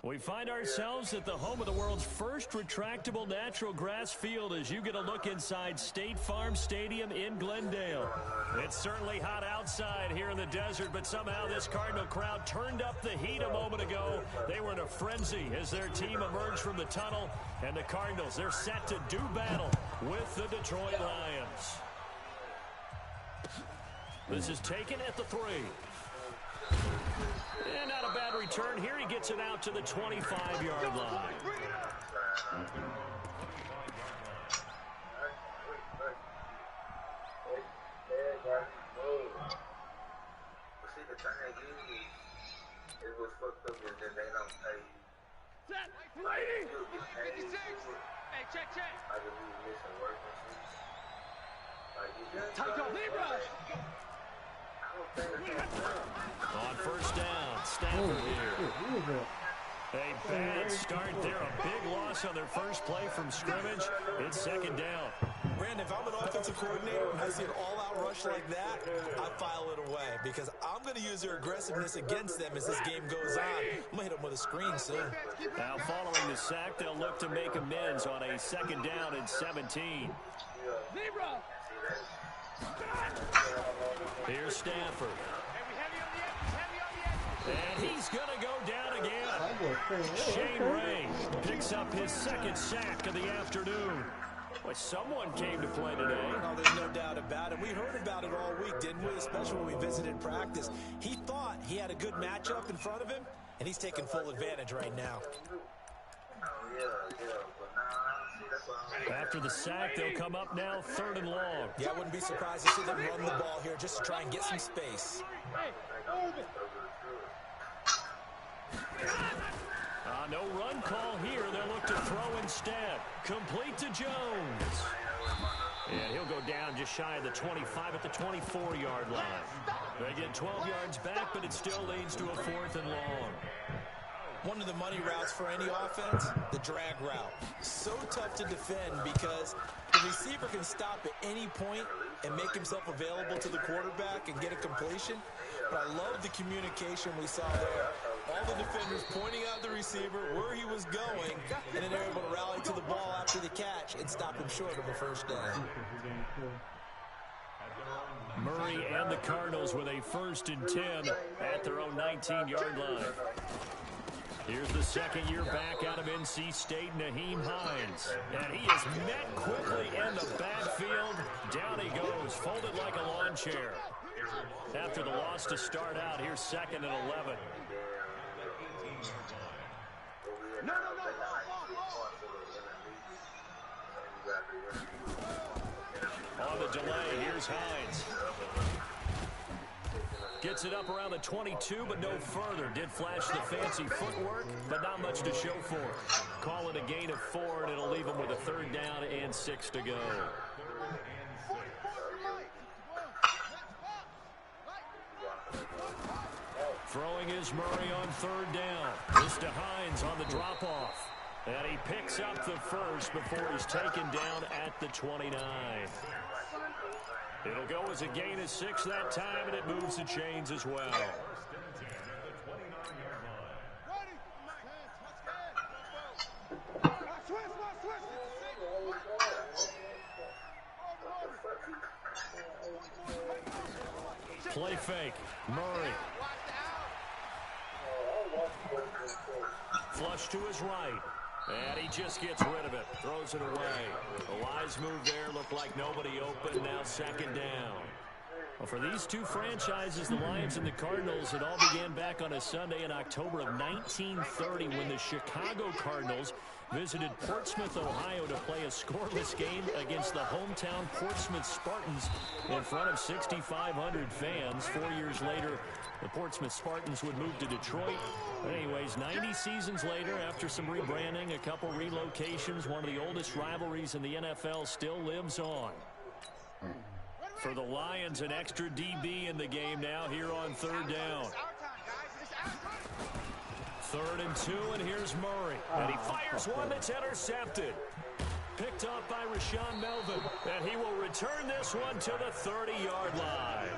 We find ourselves at the home of the world's first retractable natural grass field as you get a look inside State Farm Stadium in Glendale. It's certainly hot outside here in the desert, but somehow this Cardinal crowd turned up the heat a moment ago. They were in a frenzy as their team emerged from the tunnel, and the Cardinals, they're set to do battle with the Detroit Lions. This is taken at the 3. And not a bad return here. He gets it out to the 25-yard line. On first down, Stafford here. A bad start there. A big loss on their first play from scrimmage. It's second down. Brandon, if I'm an offensive coordinator and I see an all-out rush like that, I file it away because I'm going to use their aggressiveness against them as this game goes on. I'm going to hit them with a screen soon. Now following the sack, they'll look to make amends on a second down and 17. Here's Stafford. And he's going to go down again. Shane Ray picks up his second sack of the afternoon. Boy, someone came to play today. Oh, there's no doubt about it. We heard about it all week, didn't we? Especially when we visited practice. He thought he had a good matchup in front of him, and he's taking full advantage right now. After the sack, they'll come up now 3rd and long. Yeah, I wouldn't be surprised to see them run the ball here just to try and get some space. No run call here. They'll look to throw instead. Complete to Jones. And he'll go down just shy of the 25 at the 24-yard line. They get 12 yards back, but it still leads to a 4th and long. One of the money routes for any offense, the drag route. So tough to defend because the receiver can stop at any point and make himself available to the quarterback and get a completion. But I love the communication we saw there. All the defenders pointing out the receiver where he was going, and then they're able to rally to the ball after the catch and stop him short of a first down. Murray and the Cardinals with a 1st and 10 at their own 19-yard line. Here's the second year back out of NC State, Nyheim Hines. And he is met quickly in the backfield. Down he goes, folded like a lawn chair. After the loss to start out, here's 2nd and 11. On the delay, here's Hines. Gets it up around the 22, but no further. Did flash the fancy footwork, but not much to show for it. Call it a gain of 4, and it'll leave him with a 3rd down and 6 to go. Throwing is Murray on 3rd down. This to Hines on the drop-off. And he picks up the first before he's taken down at the 29. It'll go as a gain of 6 that time, and it moves the chains as well. Play fake. Murray. Flush to his right. And he just gets rid of it. Throws it away. A wise move there. Looked like nobody open. Now 2nd down. Well, for these two franchises, the Lions and the Cardinals, it all began back on a Sunday in October of 1930 when the Chicago Cardinals visited Portsmouth, Ohio to play a scoreless game against the hometown Portsmouth Spartans in front of 6,500 fans. 4 years later, the Portsmouth Spartans would move to Detroit. But anyways, 90 seasons later, after some rebranding, a couple relocations, one of the oldest rivalries in the NFL still lives on. For the Lions, an extra DB in the game now here on third down. 3rd and 2, and here's Murray. And he fires one that's intercepted. Picked up by Rashawn Melvin. And he will return this one to the 30-yard line.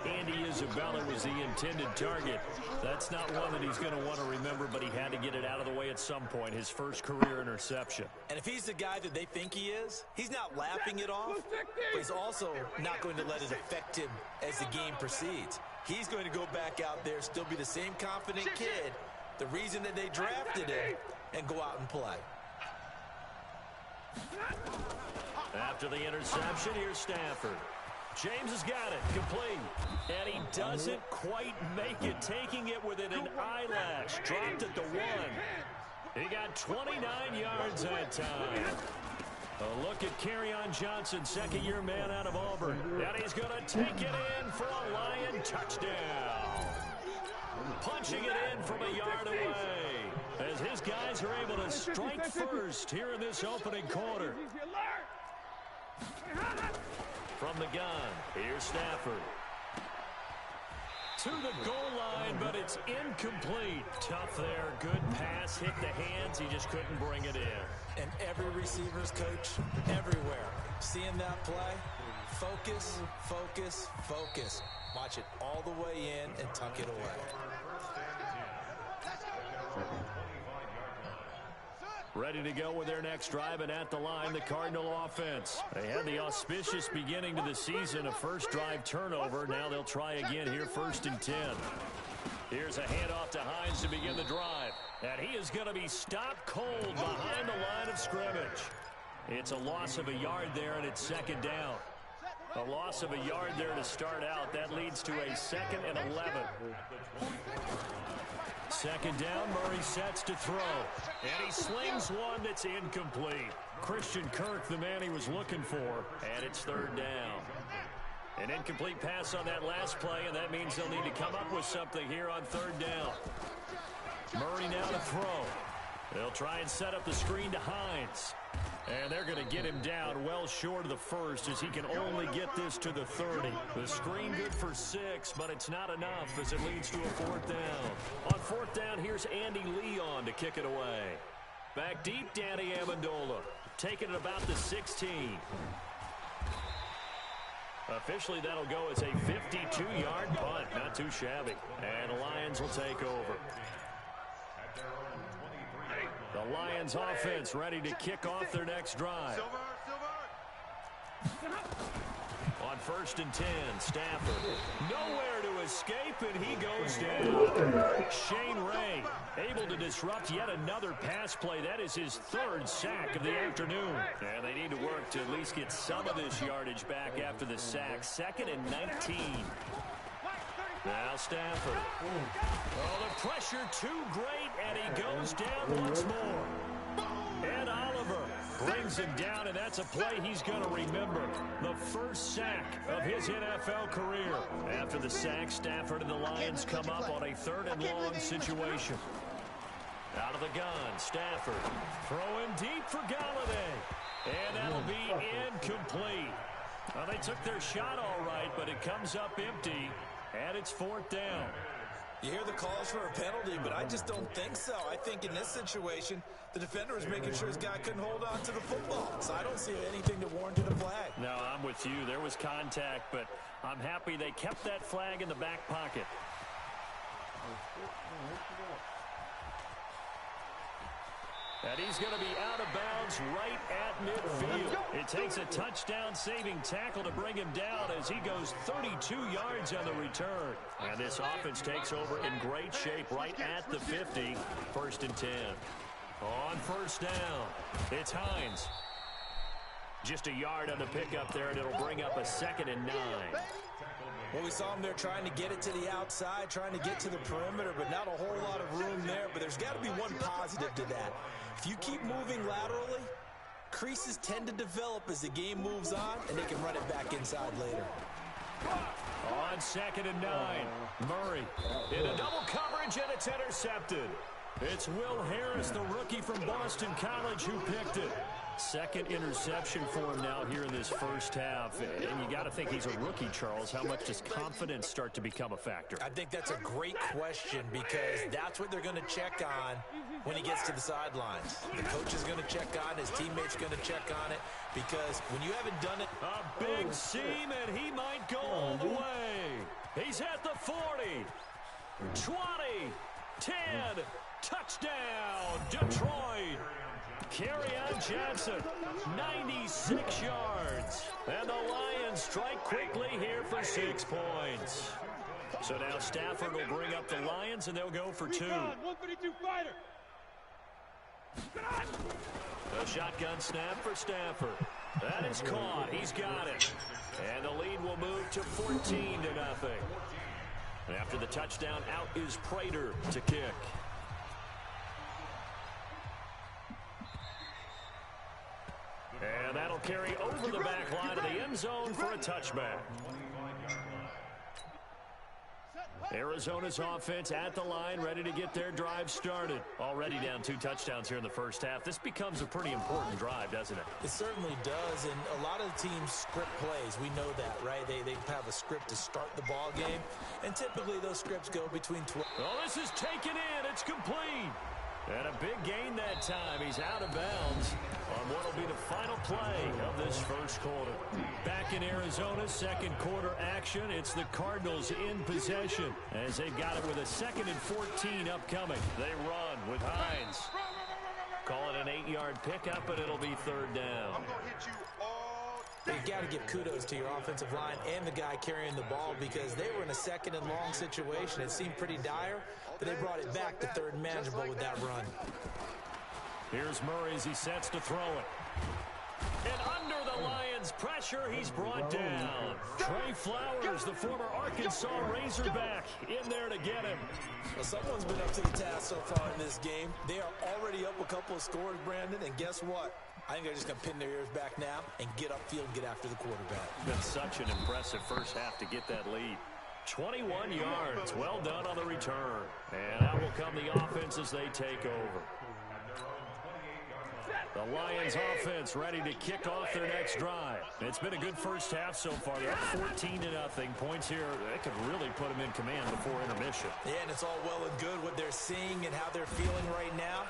Andy Isabella was the intended target. That's not one that he's going to want to remember, but he had to get it out of the way at some point. His first career interception. And if he's the guy that they think he is, he's not laughing it off, but he's also not going to let it affect him as the game proceeds. He's going to go back out there, still be the same confident kid, the reason that they drafted him, and go out and play. After the interception, here's Stafford. James has got it, complete. And he doesn't quite make it, taking it within an eyelash. Dropped at the 1. He got 29 yards that time. A look at Kerryon Johnson, second-year man out of Auburn. And he's going to take it in for a Lion touchdown. Punching it in from a yard away, as his guys are able to strike first here in this opening quarter. From the gun, here's Stafford. To the goal line, but it's incomplete. Tough there, good pass, hit the hands, he just couldn't bring it in. And every receiver's coach, everywhere, seeing that play, focus, focus, focus. Watch it all the way in and tuck it away. Ready to go with their next drive, and at the line, the Cardinal offense. They had the auspicious beginning to the season, a first drive turnover. Now they'll try again here, 1st and 10. Here's a handoff to Hines to begin the drive. And he is going to be stopped cold behind the line of scrimmage. It's a loss of a yard there, and it's 2nd down. A loss of a yard there to start out. That leads to a 2nd and 11. 2nd down, Murray sets to throw. And he slings one that's incomplete. Christian Kirk, the man he was looking for. And it's 3rd down. An incomplete pass on that last play, and that means they'll need to come up with something here on 3rd down. Murray now to throw. They'll try and set up the screen to Hines. And they're going to get him down well short of the 1st, as he can only get this to the 30. The screen good for 6, but it's not enough as it leads to a 4th down. On 4th down, here's Andy Leon to kick it away. Back deep, Danny Amendola. Taking it about the 16. Officially, that'll go as a 52-yard punt. Not too shabby. And the Lions will take over. The Lions offense ready to kick off their next drive. On 1st and 10, Stafford. Nowhere to escape, and he goes down. Shane Ray able to disrupt yet another pass play. That is his 3rd sack of the afternoon. And they need to work to at least get some of this yardage back after the sack. 2nd and 19. Now Stafford. Oh, the pressure too great, and he goes down once more. And Oliver brings him down, and that's a play he's going to remember. The first sack of his NFL career. After the sack, Stafford and the Lions come up on a 3rd and long situation. Out of the gun, Stafford throwing deep for Galladay. And that'll be incomplete. Well, they took their shot all right, but it comes up empty. And it's 4th down. You hear the calls for a penalty, but I just don't think so. I think in this situation, the defender was making sure his guy couldn't hold on to the football. So I don't see anything that warranted a flag. No, I'm with you. There was contact, but I'm happy they kept that flag in the back pocket. And he's going to be out of bounds right at midfield. It takes a touchdown-saving tackle to bring him down as he goes 32 yards on the return. And this offense takes over in great shape right at the 50. 1st and 10. On 1st down, it's Hines. Just a yard on the pickup there, and it'll bring up a 2nd and 9. Well, we saw him there trying to get it to the outside, trying to get to the perimeter, but not a whole lot of room there. But there's got to be one positive to that. If you keep moving laterally, creases tend to develop as the game moves on, and they can run it back inside later. On 2nd and 9, Murray in a double coverage, and it's intercepted. It's Will Harris, the rookie from Boston College, who picked it. Second interception for him now here in this first half. And you got to think he's a rookie, Charles. How much does confidence start to become a factor? I think that's a great question because that's what they're going to check on when he gets to the sidelines. The coach is going to check on, his teammates going to check on it, because when you haven't done it. A big seam, and he might go all the way. He's at the 40, 20, 10, touchdown, Detroit. Kerryon Johnson, 96 yards. And the Lions strike quickly here for 6 points. So now Stafford will bring up the Lions, and they'll go for 2. 152 fighter. A shotgun snap for Stafford. That is caught. He's got it. And the lead will move to 14-0. And after the touchdown, out is Prater to kick. And that'll carry over the back line of the end zone for a touchback. Arizona's offense at the line, ready to get their drive started. Already down 2 touchdowns here in the first half. This becomes a pretty important drive, doesn't it? It certainly does, and a lot of the teams script plays. We know that, right? They have a script to start the ball game, and typically those scripts go between 12. Oh, this is taken in. It's complete. And a big gain that time. He's out of bounds on what will be the final play of this first quarter. Back in Arizona, second quarter action. It's the Cardinals in possession as they've got it with a 2nd and 14 upcoming. They run with Hines. Call it an 8-yard pickup, and it'll be 3rd down. I'm going to hit you all day. You've got to give kudos to your offensive line and the guy carrying the ball because they were in a 2nd and long situation. It seemed pretty dire, but they brought it back to 3rd and manageable with that run. Here's Murray as he sets to throw it. And under the Lions' pressure, he's brought down. Trey Flowers, the former Arkansas Razorback, in there to get him. Well, someone's been up to the task so far in this game. They are already up a couple of scores, Brandon, and guess what? I think they're just going to pin their ears back now and get upfield and get after the quarterback. Been such an impressive first half to get that lead. 21 yards. Well done on the return. And out will come the offense as they take over. The Lions offense ready to kick off their next drive. It's been a good first half so far. They're up 14-0. Points here, that could really put them in command before intermission. Yeah, and it's all well and good what they're seeing and how they're feeling right now.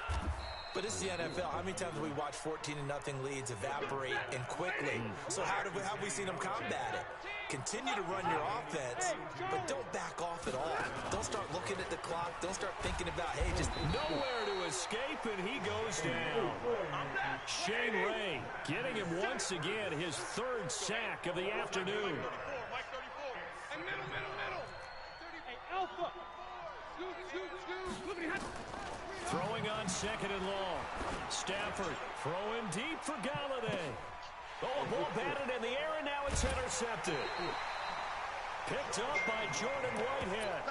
But it's the NFL. How many times have we watched 14-0 leads evaporate and quickly? So how have we seen them combat it? Continue to run your offense, but don't back off at all. Don't start looking at the clock. Don't start thinking about, hey, just nowhere to escape, and he goes down. Shane Ray getting him once again, his 3rd sack of the afternoon. Mike 34. And middle. 38 Alpha. Scoot. Throwing on 2nd and long. Stafford throwing deep for Galladay. Oh, ball batted in the air, and now it's intercepted. Picked up by Jordan Whitehead.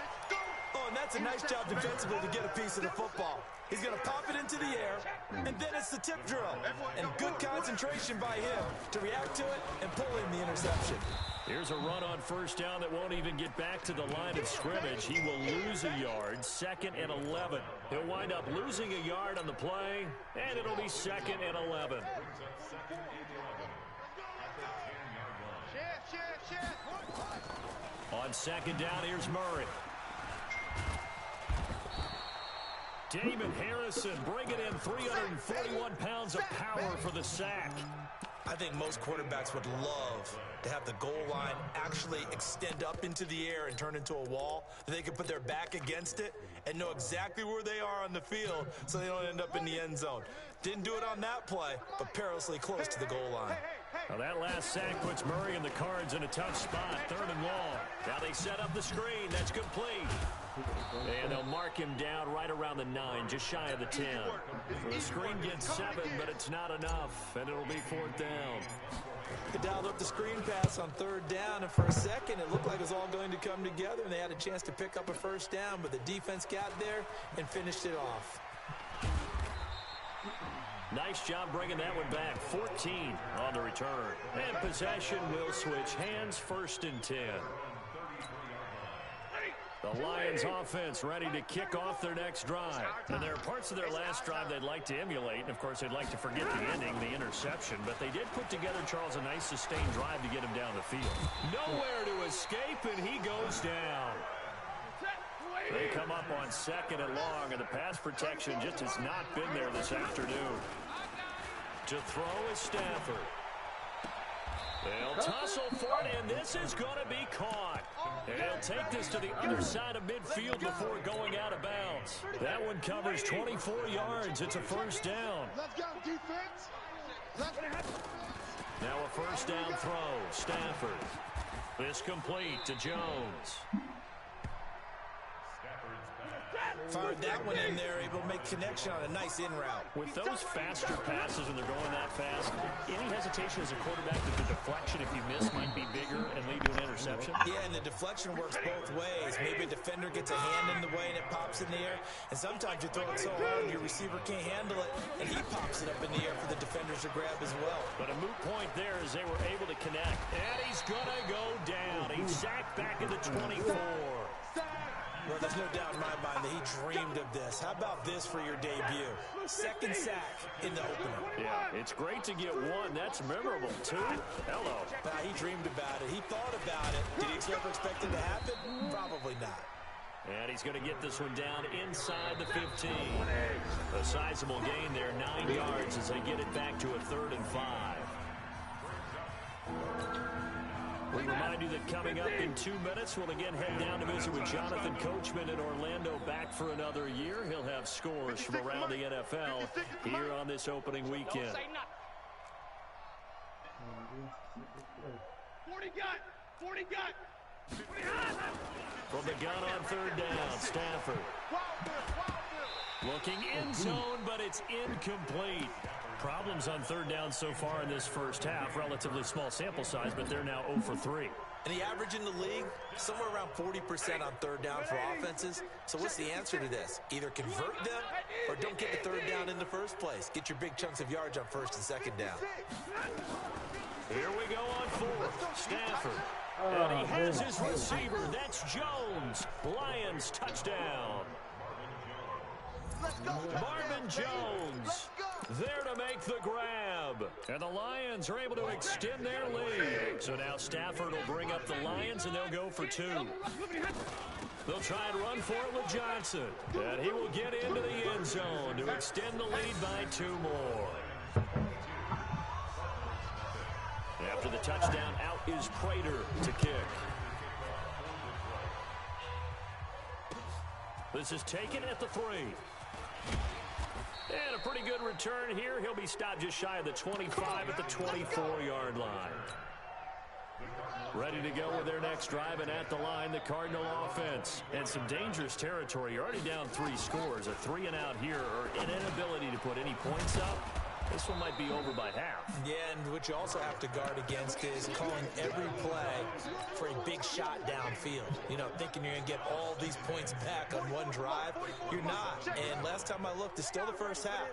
Oh, and that's a nice job defensively to get a piece of the football. He's going to pop it into the air, and then it's the tip drill. And good concentration by him to react to it and pull in the interception. Here's a run on 1st down that won't even get back to the line of scrimmage. He will lose a yard, 2nd and 11. He'll wind up losing a yard on the play, and it'll be 2nd and 11. On 2nd down, here's Murray. Damon Harrison bringing in 341 pounds of power for the sack. I think most quarterbacks would love to have the goal line actually extend up into the air and turn into a wall, that they can put their back against it and know exactly where they are on the field so they don't end up in the end zone. Didn't do it on that play, but perilously close to the goal line. Well, that last sack puts Murray and the Cards in a tough spot, 3rd and long. Now they set up the screen. That's complete. And they'll mark him down right around the 9, just shy of the 10. The screen gets 7, but it's not enough, and it'll be 4th down. He dialed up the screen pass on third down, and for a second, it looked like it was all going to come together, and they had a chance to pick up a first down, but the defense got there and finished it off. Nice job bringing that one back. 14 on the return. And possession will switch hands, 1st and 10. The Lions offense ready to kick off their next drive. And there are parts of their last drive they'd like to emulate. And, of course, they'd like to forget the ending, the interception. But they did put together, Charles, a nice sustained drive to get him down the field. Nowhere to escape, and he goes down. They come up on 2nd and long, and the pass protection just has not been there this afternoon. To throw is Stafford. They'll tussle for it, and this is going to be caught. And he'll take this to the other side of midfield before going out of bounds. That one covers 24 yards. It's a first down. Let's go, defense. Now a first down throw. Stafford. This complete to Jones. Fired that one in there, able to make connection on a nice in route. With those faster passes and they're going that fast, any hesitation as a quarterback that the deflection, if you miss, might be bigger and lead to an interception? Yeah, and the deflection works both ways. Maybe a defender gets a hand in the way and it pops in the air, and sometimes you throw it so hard your receiver can't handle it, and he pops it up in the air for the defenders to grab as well. But a moot point there as they were able to connect. And he's going to go down. He's sacked back at the 24. Well, there's no doubt in my mind that he dreamed of this. How about this for your debut? 2nd sack in the opener. Yeah, it's great to get 1. That's memorable. 2, hello. He dreamed about it. He thought about it. Did he ever expect it to happen? Probably not. And he's going to get this one down inside the 15. A sizable gain there, 9 yards as they get it back to a 3rd and 5. We remind you that coming up in 2 minutes, we'll again head down to visit with Jonathan Coachman in Orlando, back for another year. He'll have scores from around the NFL here on this opening weekend. 40 gun! 40 gun! From the gun on 3rd down, Stafford. Looking in zone, but it's incomplete. Problems on 3rd down so far in this first half. Relatively small sample size, but they're now 0 for 3. And the average in the league, somewhere around 40% on 3rd down for offenses. So what's the answer to this? Either convert them or don't get the 3rd down in the first place. Get your big chunks of yards on 1st and 2nd down. Here we go on 4th. Stafford. And he has his receiver. That's Jones. Lions touchdown. Marvin Jones there to make the grab. And the Lions are able to extend their lead. So now Stafford will bring up the Lions, and they'll go for 2. They'll try and run for it with Johnson. And he will get into the end zone to extend the lead by 2 more. After the touchdown, out is Prater to kick. This is taken at the 3. And a pretty good return here. He'll be stopped just shy of the 25 at the 24-yard line. Ready to go with their next drive, and at the line, the Cardinal offense. And some dangerous territory. You're already down 3 scores. A 3 and out here, or an inability to put any points up. This one might be over by half. Yeah, and what you also have to guard against is calling every play for a big shot downfield. You know, thinking you're going to get all these points back on one drive. You're not. And last time I looked, it's still the first half.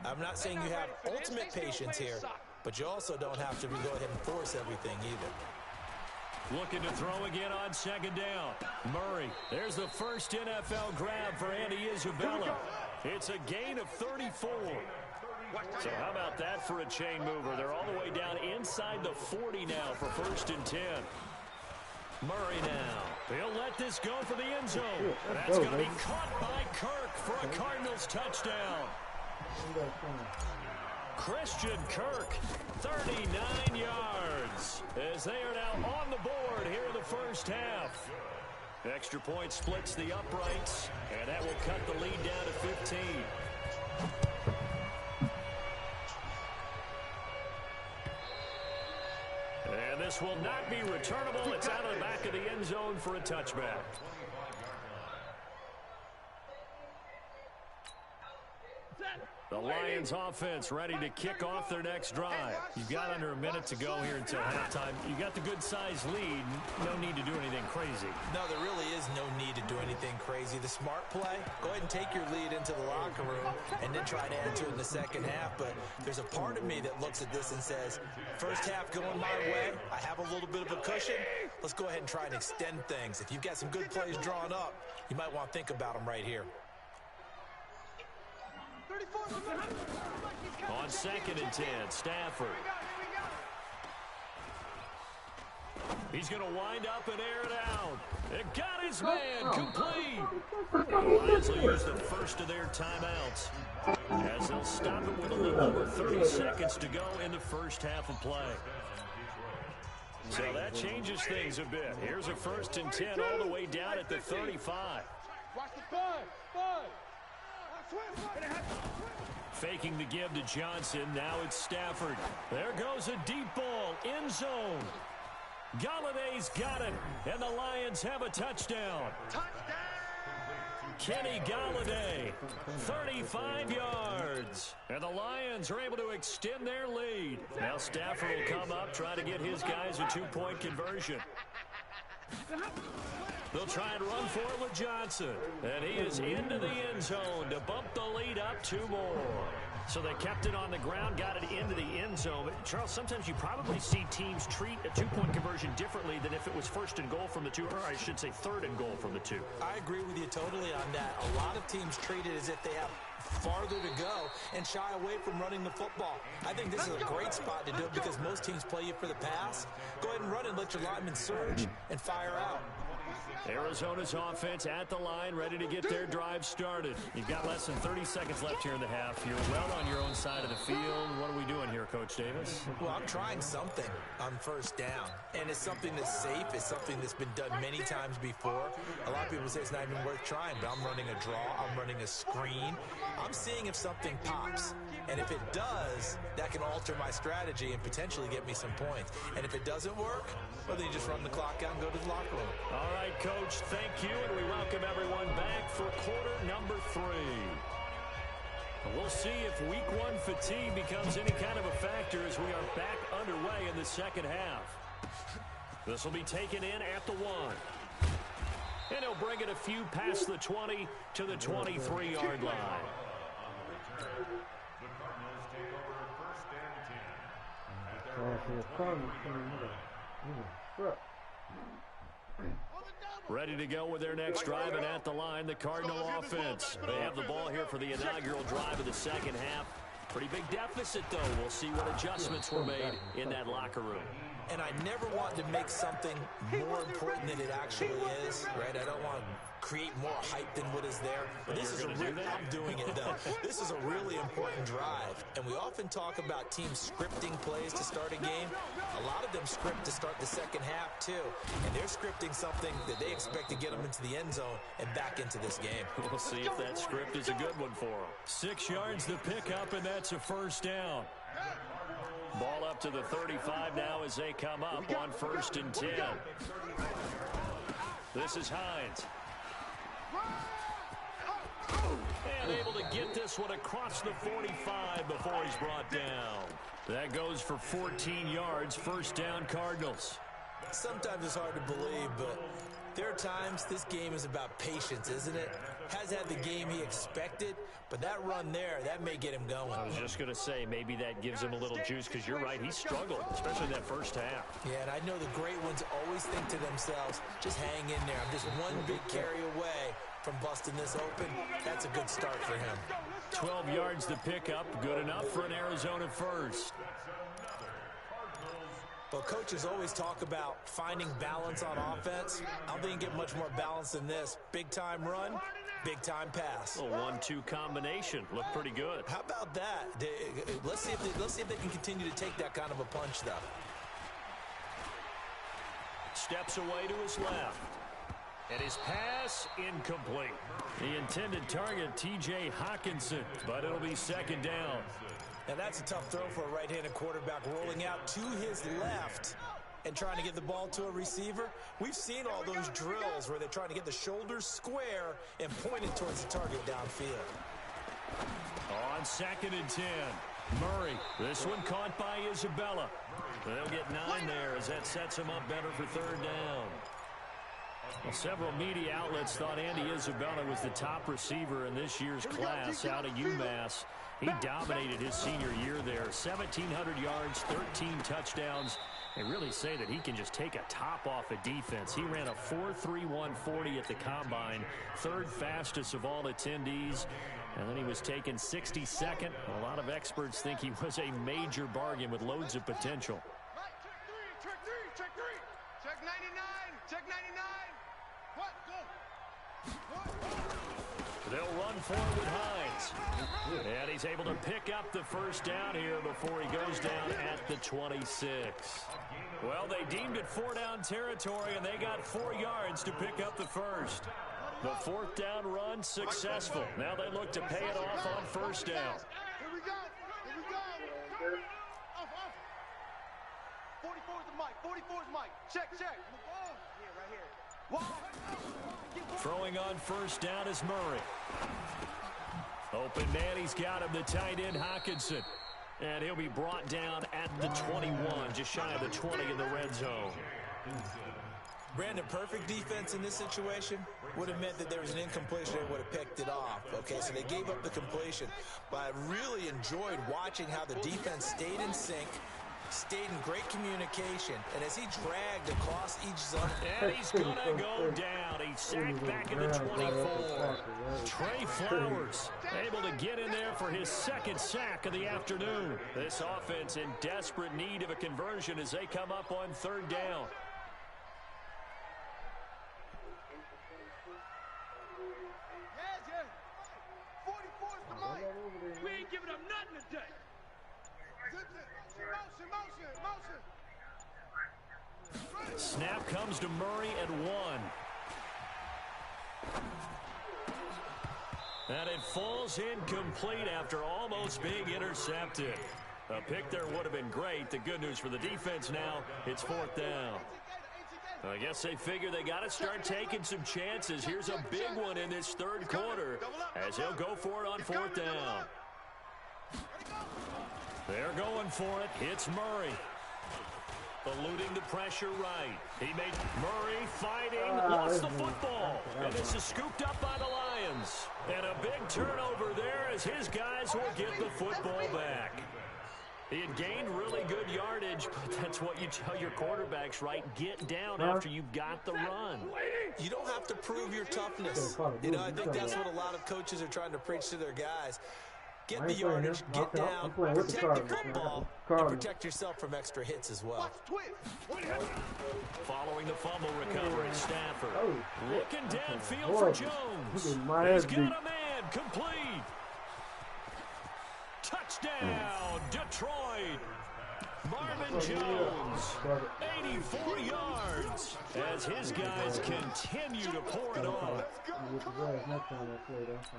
I'm not saying you have ultimate patience here, but you also don't have to go ahead and force everything either. Looking to throw again on 2nd down. Murray. There's the first NFL grab for Andy Isabella. It's a gain of 34. So how about that for a chain mover? They're all the way down inside the 40 now for 1st and 10. Murray now. He'll let this go for the end zone. That's going to be caught by Kirk for a Cardinals touchdown. Christian Kirk, 39 yards, as they are now on the board here in the first half. Extra point splits the uprights, and that will cut the lead down to 15. And this will not be returnable. It's out of the back of the end zone for a touchback. The Lions offense ready to kick off their next drive. You've got under a minute to go here until halftime. You got the good-sized lead. No need to do anything crazy. No, there really is no need to do anything crazy. The smart play, go ahead and take your lead into the locker room and then try to add to it in the second half. But there's a part of me that looks at this and says, first half going my way, I have a little bit of a cushion. Let's go ahead and try and extend things. If you've got some good plays drawn up, you might want to think about them right here. On 2nd and 10, Stafford. He's going to wind up and air it out. It got his man complete. The Lions will use the first of their timeouts as they'll stop it with a little over 30 seconds to go in the first half of play. So that changes things a bit. Here's a 1st and 10 all the way down at the 35. Watch the bud. Faking the give to Johnson. Now it's Stafford. There goes a deep ball. End zone. Galladay's got it. And the Lions have a touchdown. Kenny Galladay, 35 yards. And the Lions are able to extend their lead. Now Stafford will come up, try to get his guys a 2-point conversion. They'll try and run for it with Johnson. And he is into the end zone to bump the lead up 2 more. So they kept it on the ground, got it into the end zone. But Charles, sometimes you probably see teams treat a 2-point conversion differently than if it was 1st and goal from the 2, or I should say 3rd and goal from the 2. I agree with you totally on that. A lot of teams treat it as if they have farther to go and shy away from running the football. I think this is a great spot to do it because most teams play you for the pass. Go ahead and run and let your linemen surge and fire out. Arizona's offense at the line, ready to get their drive started. You've got less than 30 seconds left here in the half. You're well on your own side of the field. What are we doing here, Coach Davis? Well, I'm trying something on 1st down, and it's something that's safe. It's something that's been done many times before. A lot of people say it's not even worth trying, but I'm running a draw. I'm running a screen. I'm seeing if something pops. And if it does, that can alter my strategy and potentially get me some points. And if it doesn't work, well, then you just run the clock out and go to the locker room. All right, Coach, thank you, and we welcome everyone back for quarter number 3. We'll see if week 1 fatigue becomes any kind of a factor as we are back underway in the second half. This will be taken in at the 1. And he'll bring it a few past the 20 to the 23-yard line. Ready to go with their next drive, and at the line, the Cardinal offense. They have the ball here for the inaugural drive of the second half. Pretty big deficit, though. We'll see what adjustments were made in that locker room. And I never want to make something more important than it actually is, right? I don't want to create more hype than what is there. But this is I'm doing it, though. This is a really important drive. And we often talk about teams scripting plays to start a game. A lot of them script to start the second half, too. And they're scripting something that they expect to get them into the end zone and back into this game. We'll see if that script is a good one for them. 6 yards to pick up, and that's a 1st down. Ball up to the 35 now as they come up on 1st and 10. This is Hines. And able to get this one across the 45 before he's brought down. That goes for 14 yards, 1st down Cardinals. Sometimes it's hard to believe, but there are times this game is about patience, isn't it? Has had the game he expected, but that run there, that may get him going. I was just going to say, maybe that gives him a little juice, because you're right, he struggled, especially in that first half. Yeah, and I know the great ones always think to themselves, just hang in there. I'm just one big carry away from busting this open. That's a good start for him. 12 yards to pick up, good enough for an Arizona 1st. Well, coaches always talk about finding balance on offense. I don't think you get much more balance than this. Big-time run, big-time pass. A 1-2 combination. Looked pretty good. How about that? Let's see if they can continue to take that kind of a punch, though. Steps away to his left. And his pass incomplete. The intended target, T.J. Hawkinson, but it'll be 2nd down. Now that's a tough throw for a right-handed quarterback, rolling out to his left and trying to get the ball to a receiver. We've seen all those drills where they're trying to get the shoulders square and pointed towards the target downfield. On 2nd and 10. Murray. This one caught by Isabella. They'll get 9 there as that sets him up better for 3rd down. Well, several media outlets thought Andy Isabella was the top receiver in this year's class out of UMass. He dominated his senior year there. 1,700 yards, 13 touchdowns. They really say that he can just take a top off a defense. He ran a 4.31 40 at the combine, 3rd fastest of all attendees. And then he was taken 62nd. A lot of experts think he was a major bargain with loads of potential. Check 3. Check 99. Check 99. What? Go. They'll run forward with Hines. And he's able to pick up the 1st down here before he goes down at the 26. Well, they deemed it 4-down territory, and they got 4 yards to pick up the 1st. The 4th down run successful. Now they look to pay it off on 1st down. Here we go. 44 is the mic. 44 is mic. Check. Here, right here. Throwing on 1st down is Murray. Open man, he's got him, the tight end Hockenson. And he'll be brought down at the 21, just shy of the 20 in the red zone. Brandon, perfect defense in this situation would have meant that there was an incompletion. They would have picked it off. Okay, so they gave up the completion. But I really enjoyed watching how the defense stayed in sync, stayed in great communication, and as he dragged across each zone. And he's going to go down. He's sacked back in the 24. Trey Flowers able to get in there for his 2nd sack of the afternoon. This offense in desperate need of a conversion as they come up on 3rd down. Yes. 44 is the mic. We ain't giving up nothing today. Motion. Snap comes to Murray at 1. And it falls incomplete after almost being intercepted. A pick there would have been great. The good news for the defense now, it's 4th down. I guess they figure they got to start taking some chances. Here's a big one in this 3rd quarter as he'll go for it on 4th down. They're going for it. It's Murray. Eluding the pressure right. He made Murray fighting. Lost the football. And this is scooped up by the Lions. And a big turnover there as his guys will get the football back. He had gained really good yardage, but that's what you tell your quarterbacks, right? Get down after you've got the run. You don't have to prove your toughness. You know, I think that's what a lot of coaches are trying to preach to their guys. Get the yardage, get down, protect the football, and protect yourself from extra hits as well. Following the fumble recovery, Stafford. Looking downfield for Jones. He's got a man, complete. Touchdown, Detroit. Marvin Jones, 84 yards, as his guys continue to pour it on.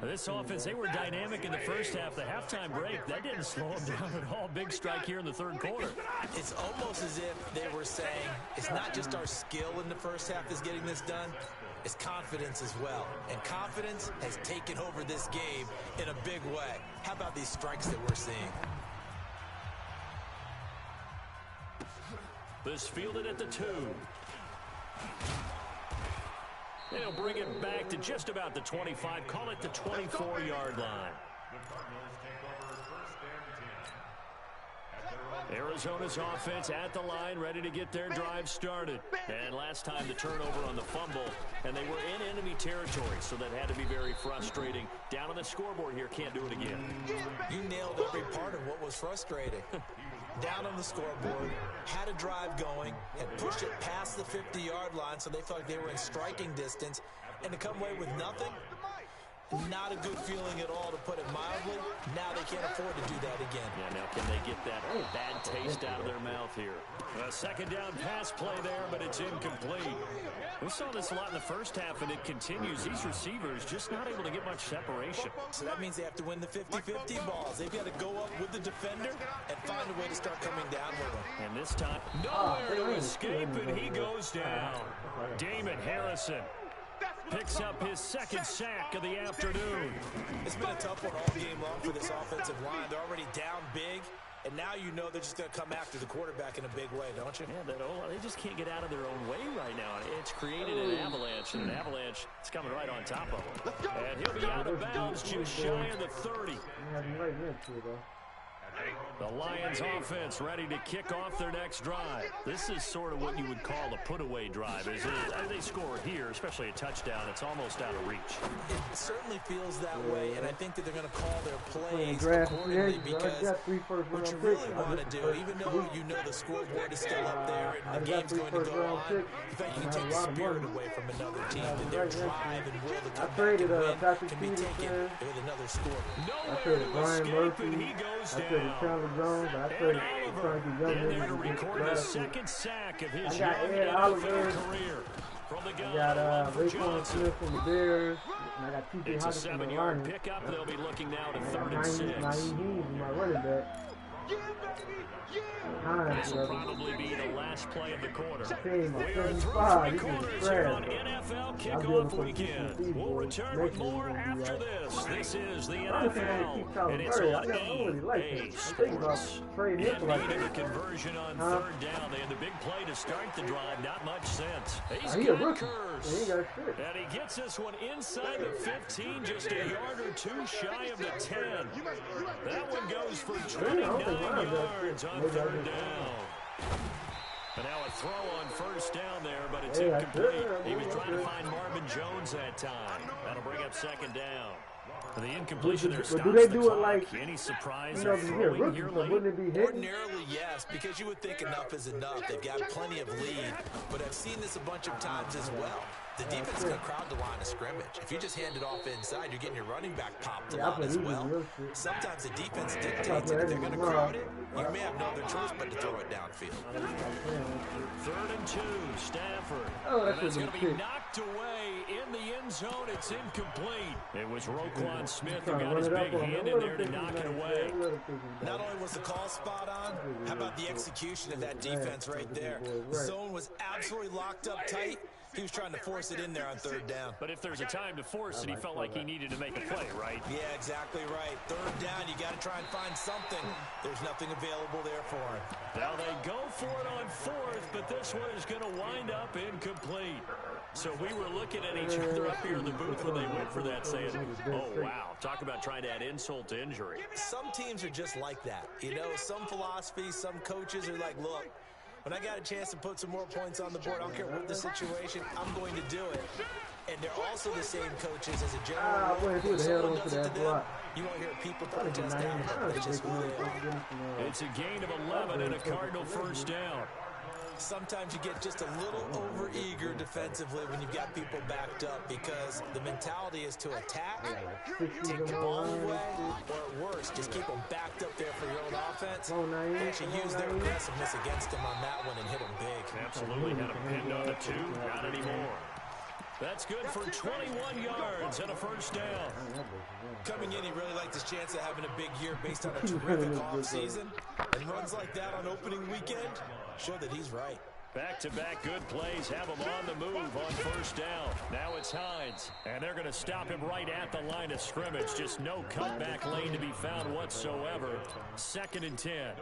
This offense, they were dynamic in the first half. The halftime break, that didn't slow them down at all. Big strike here in the 3rd quarter. It's almost as if they were saying, it's not just our skill in the first half that's getting this done, it's confidence as well. And confidence has taken over this game in a big way. How about these strikes that we're seeing? This fielded at the 2. They'll bring it back to just about the 25. Call it the 24-yard line. Arizona's offense at the line, ready to get their drive started. And last time the turnover on the fumble, and they were in enemy territory, so that had to be very frustrating. Down on the scoreboard here, can't do it again. You nailed every part of what was frustrating. Down on the scoreboard, had a drive going, and pushed it past the 50-yard line, so they felt like they were in striking distance, and to come away with nothing, not a good feeling at all, to put it mildly. Now they can't afford to do that again. Yeah, now can they get that bad taste out of their mouth here? A 2nd down pass play there, but it's incomplete. We saw this a lot in the first half, and it continues. These receivers just not able to get much separation. So that means they have to win the 50-50 balls. They've got to go up with the defender and find a way to start coming down with them. And this time, nowhere to escape, and he goes down. Damon Harrison. picks up his second sack of the afternoon. It's been a tough one all game long for this offensive line. They're already down big, and now you know they're just going to come after the quarterback in a big way, don't you? Yeah, they just can't get out of their own way right now. It's created an avalanche, and an avalanche is coming right on top of them. And he'll be out of bounds just shy of the 30. The Lions offense ready to kick off their next drive. This is sort of what you would call a put-away drive. As they score here, especially a touchdown, it's almost out of reach. It certainly feels that way, and I think that they're going to call their plays accordingly because what you really want to do, even though you know the scoreboard is still up there and the game's going to go on, in fact, you can take the spirit away from another team, that their drive and will to come back and win can be taken with another score. Nowhere to escape, and he goes down. And there to record the second sack of his young NFL career. From the gun, for Johnson. From the Bears. It's a 7-yard pickup. They'll be looking now to 3rd and 6. My running back. This will probably be the last play of the quarter. We are through 3 quarters here on NFL Kickoff Weekend. We'll return with more after this. This is the NFL, and it's on EA Sports. And needed a conversion on 3rd down. They had the big play to start the drive. Not much sense. He's got Curse. And he gets this one inside the 15, just a yard or 2 shy of the 10. That one goes for 29 yards on 3rd down. And now a throw on 1st down there, but it's incomplete. He was trying to find Marvin Jones that time. That'll bring up 2nd down. For the incompletion there stops the clock. Any surprise or throwing here late? Ordinarily, yes, because you would think enough is enough. They've got plenty of lead, but I've seen this a bunch of times as well. The defense is going to crowd the line of scrimmage. If you just hand it off inside, you're getting your running back popped a lot as well. Sometimes the defense dictates it. If they're going to crowd it, you may have no other choice but to throw it downfield. 3rd and 2, Stafford. And it's going to be knocked away in the end zone. It's incomplete. It was Roquan Smith who got his big hand in there to knock it away. Not only was the call spot on, how about the execution of that defense right there? The zone was absolutely locked up tight. He was trying to force it in there on 3rd down. But if there's a time to force it, he felt like he needed to make a play, right? Yeah, exactly right. 3rd down, you got to try and find something. There's nothing available there for him. Now they go for it on 4th, but this one is going to wind up incomplete. So we were looking at each other up here in the booth when they went for that, saying, oh, wow, talk about trying to add insult to injury. Some teams are just like that. You know, some philosophies, some coaches are like, look, when I got a chance to put some more points on the board, I don't care what the situation, I'm going to do it. And they're also the same coaches as a general rule. If someone does it to them, you won't hear people protest out. That's just who they are. It's a gain of 11 and a Cardinal 1st down. Sometimes you get just a little over-eager defensively when you've got people backed up because the mentality is to attack, take the ball away, or at worst, just keep them backed up there for your own offense. They actually use their aggressiveness against them on that one and hit them big. Absolutely. Had them pinned on the 2. Not anymore. That's good for 21 yards and a 1st down. Coming in, he really liked his chance of having a big year based on a terrific offseason. And runs like that on opening weekend show that he's right. Back-to-back good plays have him on the move on 1st down. Now it's Hines, and they're going to stop him right at the line of scrimmage. Just no cutback lane to be found whatsoever. 2nd and 10.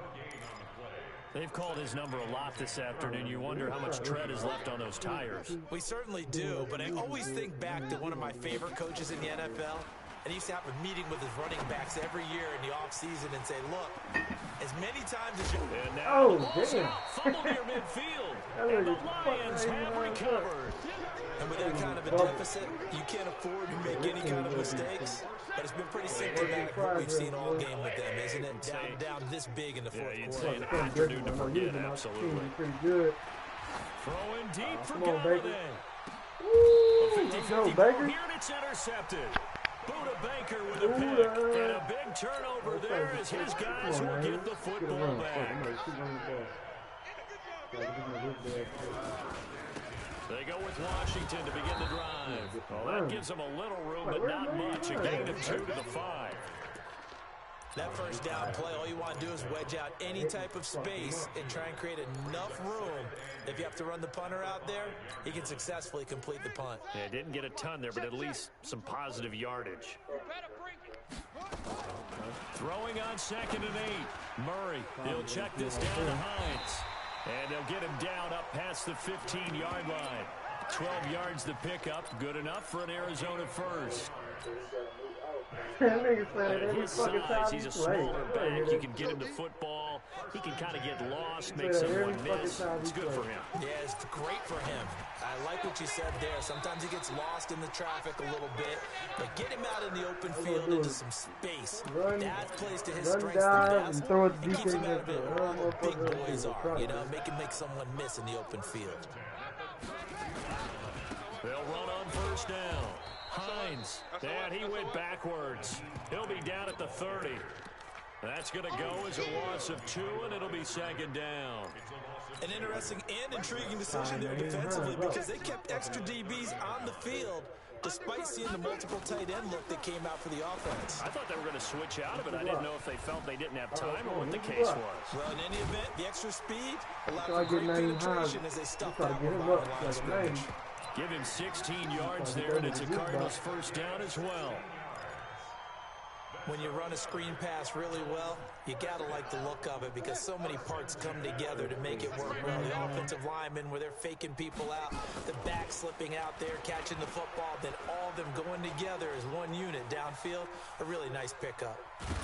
They've called his number a lot this afternoon. You wonder how much tread is left on those tires. We certainly do, but I always think back to one of my favorite coaches in the NFL. And he used to have a meeting with his running backs every year in the offseason and say, look, as many times as you... And now the ball's out, fumble near midfield, and the Lions have recovered. And with that kind of a deficit, you can't afford to make any kind of mistakes. But it's been pretty symptomatic what we've seen all game with them, isn't it? Down this big in the 4th quarter. You'd say an afternoon to forget, absolutely. Pretty good. Throwing deep for Galladay. A 50-50 ball here, and it's intercepted. Buda Baker with a pick, and a big turnover there as his guys will get the football back. They go with Washington to begin the drive. Well, that gives them a little room, but not much. A gain of 2 to the 5. That first down play, all you want to do is wedge out any type of space and try and create enough room. If you have to run the punter out there, he can successfully complete the punt. Yeah, didn't get a ton there, but at least some positive yardage. Throwing on 2nd and 8. Murray, he'll check this down to Hines. And they'll get him down up past the 15-yard line. 12 yards the pickup, good enough for an Arizona first. That nigga said At every his fucking time size, he he's a play. smaller back. You can get him the football. He can kind of get lost, make someone miss. It's good for him. Yeah, it's great for him. I like what you said there. Sometimes he gets lost in the traffic a little bit, but get him out in the open field into some space. That plays to his strengths the best and keeps him out of it where all the big boys are. You know, make someone miss in the open field. They'll run on first down. Hines, and he went backwards. He'll be down at the 30. That's going to go as a loss of 2, and it'll be 2nd down. An interesting and intriguing decision there defensively because they kept extra DBs on the field despite seeing the multiple tight end look that came out for the offense. I thought they were going to switch out of it. I didn't know if they felt they didn't have time or what the case was. Well, in any event, the extra speed allowed for great penetration as they stuffed out the line of scrimmage. Give him 16 yards there, and it's a Cardinals first down as well. When you run a screen pass really well, you got to like the look of it because so many parts come together to make it work well. The offensive linemen, where they're faking people out, the back slipping out there, catching the football, then all of them going together as one unit downfield. A really nice pickup.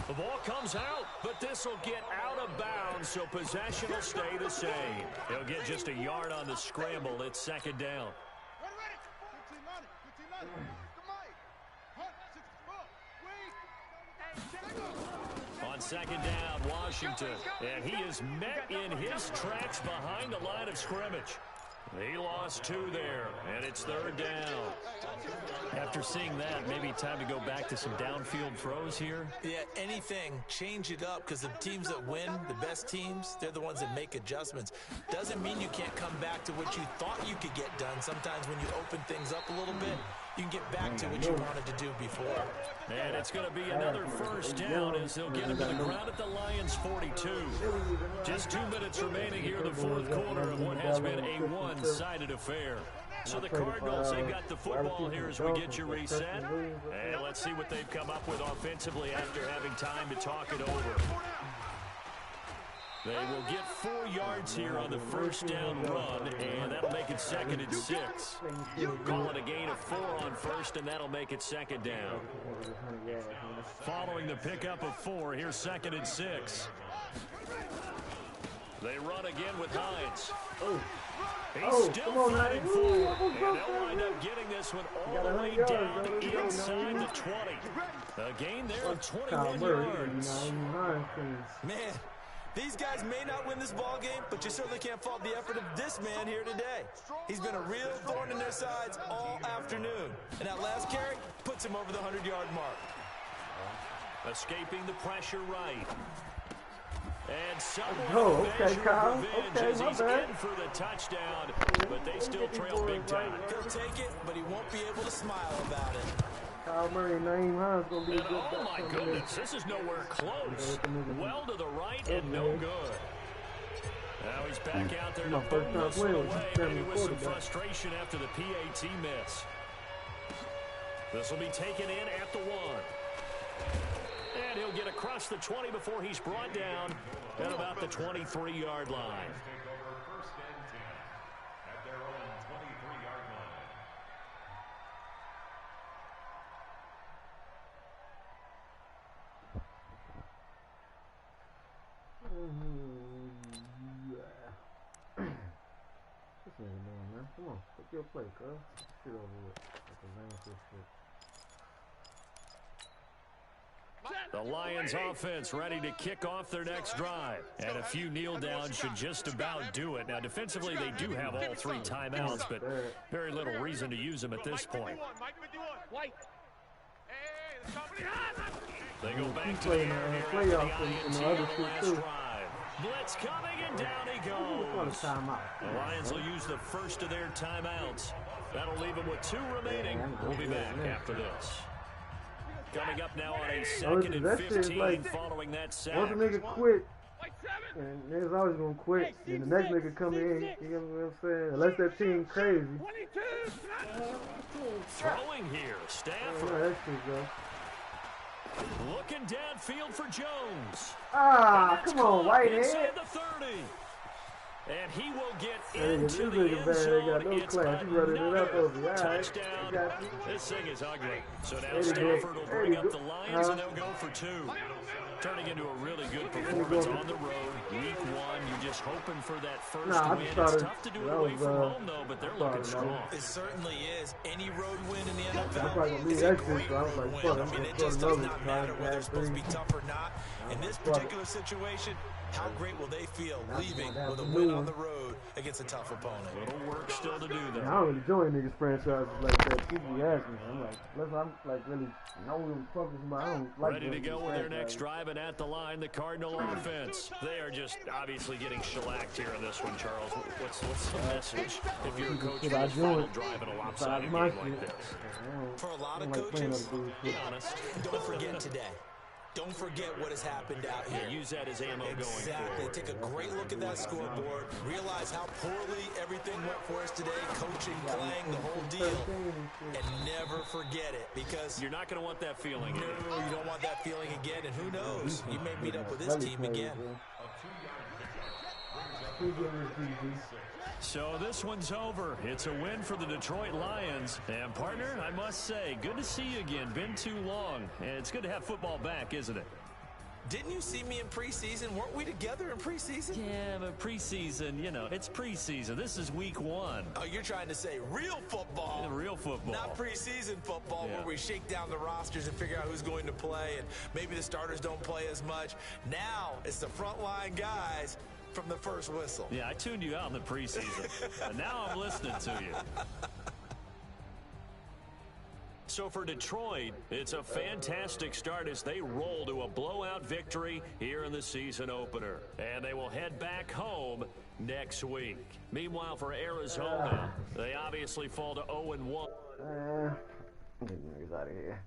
The ball comes out, but this will get out of bounds, so possession will stay the same. He'll get just a yard on the scramble. It's 2nd down. On 2nd down, Washington, and he is met in his tracks behind the line of scrimmage. He lost 2 there, and it's 3rd down. After seeing that, maybe time to go back to some downfield throws here. Yeah, anything. Change it up because the teams that win, the best teams, they're the ones that make adjustments. Doesn't mean you can't come back to what you thought you could get done. Sometimes when you open things up a little bit, you can get back to what you wanted to do before. And it's going to be another first down as they'll get him to the ground at the Lions' 42. Just 2 minutes remaining here in the 4th quarter of what has been a one-sided affair. So the Cardinals, they've got the football here as we get you reset. And let's see what they've come up with offensively after having time to talk it over. They will get 4 yards here on the first down run, and that'll make it 2nd and 6. Call it a gain of 4 on first, and that'll make it 2nd down. Following the pickup of 4, here's 2nd and 6. They run again with Hines. He's still fighting forward, and they'll wind up getting this one all the way down inside the 20. A gain there of 21 yards. Man, these guys may not win this ball game, but you certainly can't fault the effort of this man here today. He's been a real thorn in their sides all afternoon, and that last carry puts him over the 100-yard mark. Escaping the pressure right. And Oh, okay, Kyle. Okay, as he's in for the touchdown, but they still trail big time. He'll take it, but he won't be able to smile about it. Kyle Murray and Naeem Hines going to be a good Oh, my goodness, this is nowhere close. Well to the right and no good. Now he's back out there to boom this one away, maybe with some frustration after the PAT miss. This will be taken in at the 1. And he'll get across the 20 before he's brought down at about the 23-yard line. This nigga doing, man. Come on, take your plate, cuz. Shit over with. Like a lame shit. The Lions offense ready to kick off their next drive. And a few kneel downs should just about do it. Now, defensively, they do have all 3 timeouts, but very little reason to use them at this point. They go back to the air here after the INT on the last drive. Blitz coming, and down he goes. The Lions will use the first of their timeouts. That'll leave them with 2 remaining. We'll be back after this. Coming up now on a Oh, 2nd and that shit is 15 like, following that sack. once a nigga quit, and niggas always gonna quit, and the next nigga come in, you know what I'm saying? Unless that team crazy. Throwing here, I know Stafford. that shit, bro. Looking downfield for Jones. Ah, That's come on, caught Whitehead. inside the 30. And he will get Hey, into this the nigga end bad, zone. they got no It's class. He running it up another over you. All right, touchdown. I got you. This thing is ugly. So now There you go. Stafford will There bring you up go. the Lions, and they'll go for 2. Turning into a really good performance on the road. Week 1, you're just hoping for that first Nah, I win. just It's started- tough to do it that away was, from home, though, but they're I looking started, strong. It certainly is. Any road win in the I'm NFL probably gonna leave is a that shit, great so I was road like, win. fuck, I I'm mean, gonna it throw just another does not matter whether it's supposed to be three. tough or not. In this Fuck it. particular situation, how great will they feel leaving that's with a a win new on one. the road against a tough opponent? Little work still to do, I though. don't really join niggas franchises like that. People be asking me. I'm like, unless I'm like really know them fuckers, but I don't like Ready to joining go niggas with their next franchises. drive, and at the line, the Cardinal offense. They are just obviously getting shellacked here in this one, Charles. What's the message if you're a coach for Shit I this final joined. drive in a Besides lopsided my game like shit. this? For a lot I of don't like playing coaches, other dudes' Be shit. honest. don't forget today. Don't forget what has happened out here. Use that as ammo going Exactly. forward. Take a great look at that scoreboard. Realize how poorly everything went for us today. Coaching, playing, the whole deal. And never forget it, because You're not going to want that feeling. no, you don't want that feeling again. And who knows? You may meet up with this team again. So this one's over. It's a win for the Detroit Lions. And, partner, I must say, good to see you again. Been too long. And it's good to have football back, isn't it? Didn't you see me in preseason? Weren't we together in preseason? Yeah, but preseason, you know, it's preseason. This is week 1. Oh, you're trying to say real football. Real football. Not preseason football, Yeah. where we shake down the rosters and figure out who's going to play, and maybe the starters don't play as much. Now it's the frontline guys from the first whistle. Yeah, I tuned you out in the preseason. And now I'm listening to you. So for Detroit, it's a fantastic start as they roll to a blowout victory here in the season opener. And they will head back home next week. Meanwhile, for Arizona, they obviously fall to 0-1. Get niggas out of here.